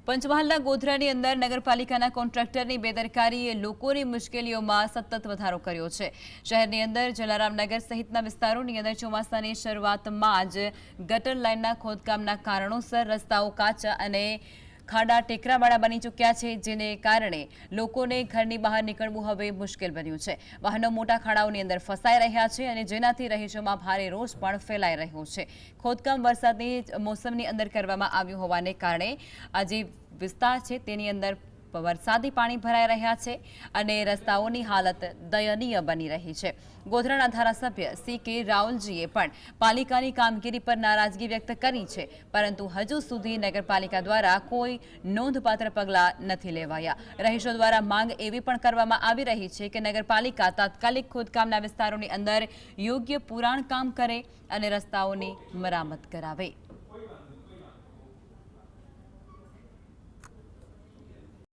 પંચમહાલના ગોધરાની અંદર નગરપાલિકાના કોન્ટ્રાક્ટરની બેદરકારીએ લોકોની મુશ્કેલીઓમાં સતત વધારો કર્યો છે। શહેરની અંદર જલારામનગર સહિતના વિસ્તારોની અંદર ચોમાસાની શરૂઆતમાં જ ગટર લાઇનના ખોદકામના કારણોસર રસ્તાઓ કાચા અને ખાડા ટેકરાવાળા બની ચૂક્યા છે, જેને કારણે લોકોને ઘરની બહાર નીકળવું હવે મુશ્કેલ બન્યું છે। વાહનો મોટા ખાડાઓની અંદર ફસાઈ રહ્યા છે અને જેનાથી રહીશોમાં ભારે રોષ પણ ફેલાઈ રહ્યો છે। ખોદકામ વરસાદની મોસમની અંદર કરવામાં આવ્યું હોવાને કારણે આ જે વિસ્તાર છે તેની અંદર વરસાદી પાણી ભરાઈ રહ્યા છે અને રસ્તાઓની હાલત દયનીય બની રહી છે। ગોધરાના ધારાસભ્ય CK રાવલજીએ પણ પાલિકાની કામગીરી પર નારાજગી વ્યક્ત કરી છે, પરંતુ હજુ સુધી નગરપાલિકા દ્વારા કોઈ નોંધપાત્ર પગલાં નથી લેવાયા। રહીશો દ્વારા માંગ એવી પણ કરવામાં આવી રહી છે કે નગરપાલિકા તાત્કાલિક ખોદકામના વિસ્તારોની અંદર યોગ્ય પુરાણ કામ કરે અને રસ્તાઓની મરામત કરાવે।